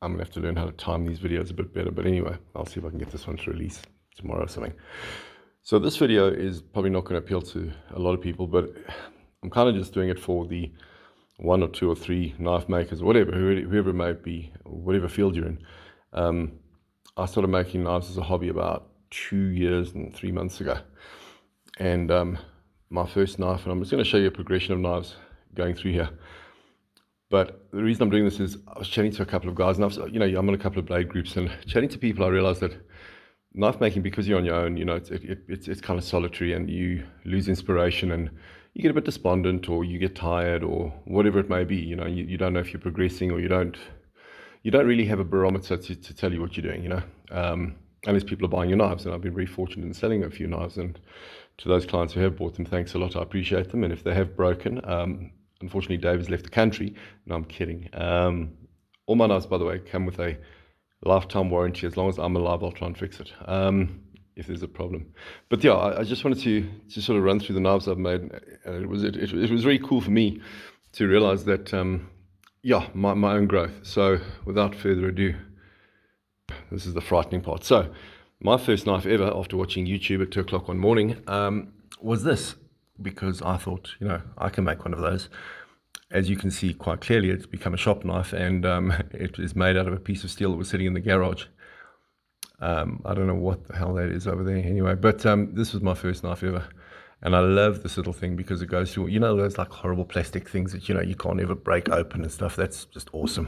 I'm gonna have to learn how to time these videos a bit better. But anyway, I'll see if I can get this one to release tomorrow or something. So this video is probably not going to appeal to a lot of people, but I'm kind of just doing it for the 1 or 2 or 3 knife makers, whatever, whoever it may be, whatever field you're in. I started making knives as a hobby about 2 years and 3 months ago. And my first knife, and I'm just going to show you a progression of knives going through here. But the reason I'm doing this is I was chatting to a couple of guys, and I'm in a couple of blade groups, and chatting to people, I realized that knife making, because you're on your own, it's kind of solitary, and you lose inspiration, and you get a bit despondent, or you get tired, or whatever it may be. You don't know if you're progressing, or you don't really have a barometer to tell you what you're doing. Unless people are buying your knives, and I've been very fortunate in selling a few knives, and to those clients who have bought them, thanks a lot. I appreciate them, and if they have broken, unfortunately, Dave has left the country. No, I'm kidding. All my knives, by the way, come with a lifetime warranty. As long as I'm alive, I'll try and fix it if there's a problem. But yeah, I just wanted to sort of run through the knives I've made. It was very cool for me to realize that, my own growth. So without further ado, this is the frightening part. So my first knife ever, after watching YouTube at 2 o'clock one morning, was this. Because I thought, I can make one of those. As you can see quite clearly, it's become a shop knife, and it is made out of a piece of steel that was sitting in the garage. I don't know what the hell that is over there anyway, but this was my first knife ever. And I love this little thing because it goes through, those like horrible plastic things that, you can't ever break open and stuff. That's just awesome.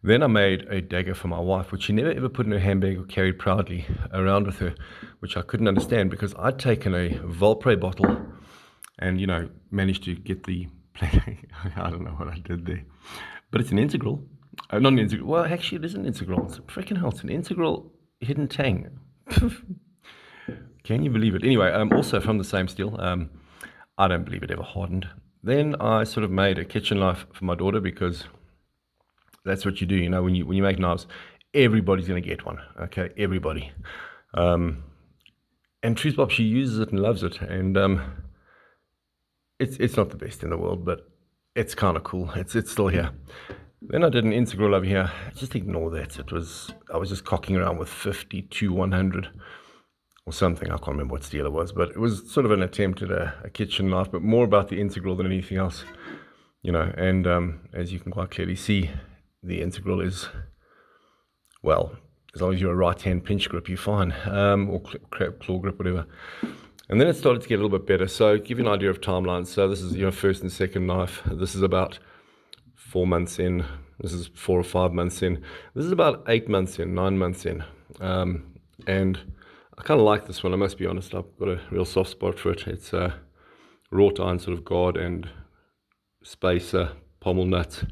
Then I made a dagger for my wife, which she never ever put in her handbag or carried proudly around with her, which I couldn't understand because I'd taken a Volpre bottle and, managed to get the, I don't know what I did there, but it's an integral. Not an integral, well, actually it is an integral. It's freaking hell, it's an integral hidden tang. Can you believe it? Anyway, also from the same steel. I don't believe it ever hardened. Then I sort of made a kitchen knife for my daughter because that's what you do, when you make knives, everybody's going to get one, okay, everybody. And Truth Bob, she uses it and loves it, and it's not the best in the world, but it's kind of cool. It's still here. Then I did an integral over here. Just ignore that. I was just cocking around with 50-100 or something. I can't remember what steel it was, but it was sort of an attempt at a kitchen knife, but more about the integral than anything else, and as you can quite clearly see, the integral is, well, as long as you're a right-hand pinch grip, you're fine, or claw grip, whatever. And then it started to get a little bit better. So give you an idea of timelines. So this is your first and second knife. This is about 4 months in. This is 4 or 5 months in. This is about 8 months in, 9 months in. And I kind of like this one, I must be honest. I've got a real soft spot for it. It's a wrought iron sort of guard and spacer, pommel nut.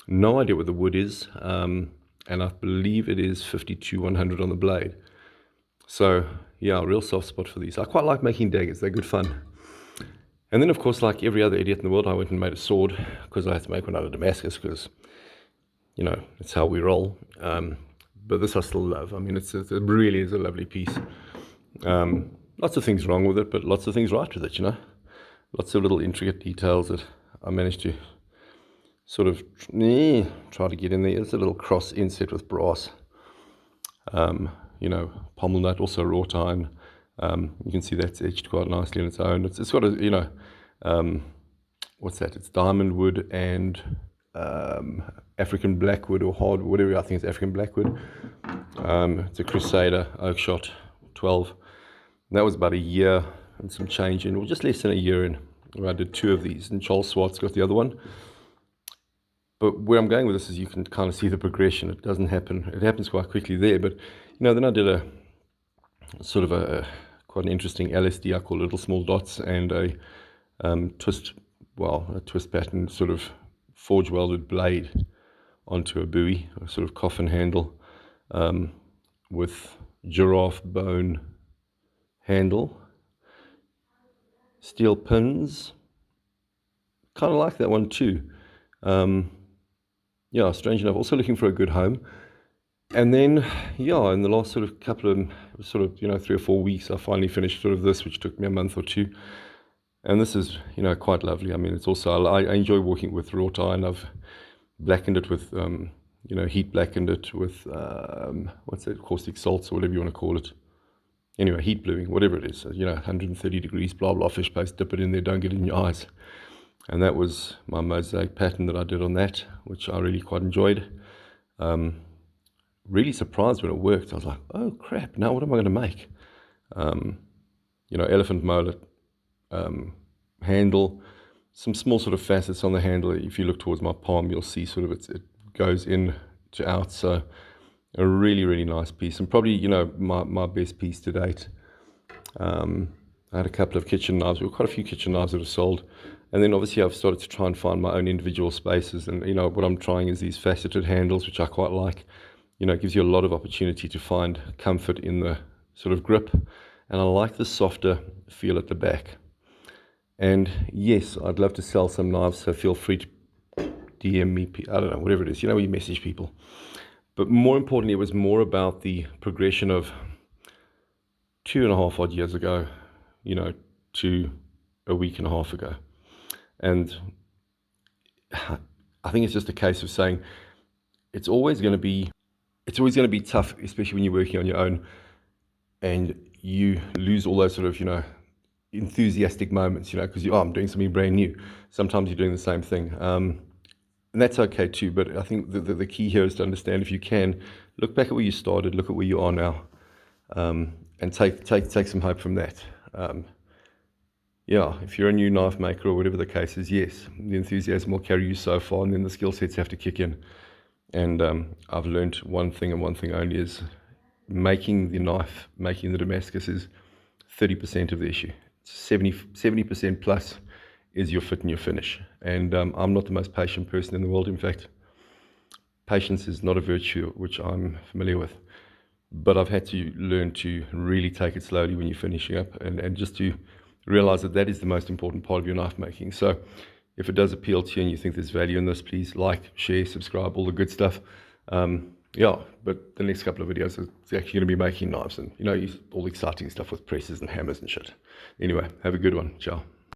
No idea what the wood is. And I believe it is 50-100 on the blade. So yeah, real soft spot for these. I quite like making daggers, they're good fun. And then of course, like every other idiot in the world, I went and made a sword because I had to make one out of Damascus because, it's how we roll. But this I still love. I mean, it really is a lovely piece. Lots of things wrong with it, but lots of things right with it, Lots of little intricate details that I managed to sort of try to get in there. It's a little cross inset with brass. Pommel nut, also wrought iron. You can see that's etched quite nicely on its own. It's got a, what's that? It's diamond wood and African blackwood or hard, whatever. I think it's African blackwood. It's a Crusader oak shot 12. And that was about a year and some change in, or just less than a year in, where I did 2 of these, and Charles Swartz got the other one. But where I'm going with this is you can kind of see the progression. It doesn't happen. It happens quite quickly there. But, then I did a sort of a quite an interesting LSD. I call it Little Small Dots, and a twist pattern sort of forge welded blade onto a buoy, a sort of coffin handle with giraffe bone handle, steel pins. Kind of like that one too. Strange enough, also looking for a good home. And then, in the last sort of couple of, 3 or 4 weeks, I finally finished sort of this, which took me a month or 2. And this is, quite lovely. I mean, it's also, I enjoy working with wrought iron. I've blackened it with, heat blackened it with, what's that, caustic salts or whatever you want to call it. Anyway, heat bluing, whatever it is, 130 degrees, blah, blah, fish paste, dip it in there, don't get it in your eyes. And that was my mosaic pattern that I did on that, which I really quite enjoyed. Really surprised when it worked. I was like, oh crap, now what am I going to make? Elephant molar handle, some small sort of facets on the handle. If you look towards my palm, you'll see sort of it goes in to out. So a really, really nice piece, and probably, my best piece to date. I had a couple of kitchen knives, quite a few kitchen knives that have sold. And then obviously I've started to try and find my own individual spaces. And, what I'm trying is these faceted handles, which I quite like. It gives you a lot of opportunity to find comfort in the sort of grip. And I like the softer feel at the back. And yes, I'd love to sell some knives, so feel free to DM me, I don't know, whatever it is, where you message people. But more importantly, it was more about the progression of 2.5 odd years ago, to a week and a half ago. And I think it's just a case of saying it's always going to be tough, especially when you're working on your own and you lose all those sort of, enthusiastic moments, because I'm doing something brand new. Sometimes you're doing the same thing. And that's okay too. But I think the key here is to understand, if you can, look back at where you started, look at where you are now, and take some hope from that. If you're a new knife maker or whatever the case is, yes, the enthusiasm will carry you so far, and then the skill sets have to kick in. And I've learned one thing and one thing only, is making the knife, making the Damascus is 30% of the issue. 70% plus is your fit and your finish. And I'm not the most patient person in the world. In fact, patience is not a virtue which I'm familiar with. But I've had to learn to really take it slowly when you're finishing up, and just to realize that is the most important part of your knife making. So if it does appeal to you and you think there's value in this, please like, share, subscribe, all the good stuff. But the next couple of videos is actually going to be making knives and, all the exciting stuff with presses and hammers and shit. Anyway, have a good one. Ciao.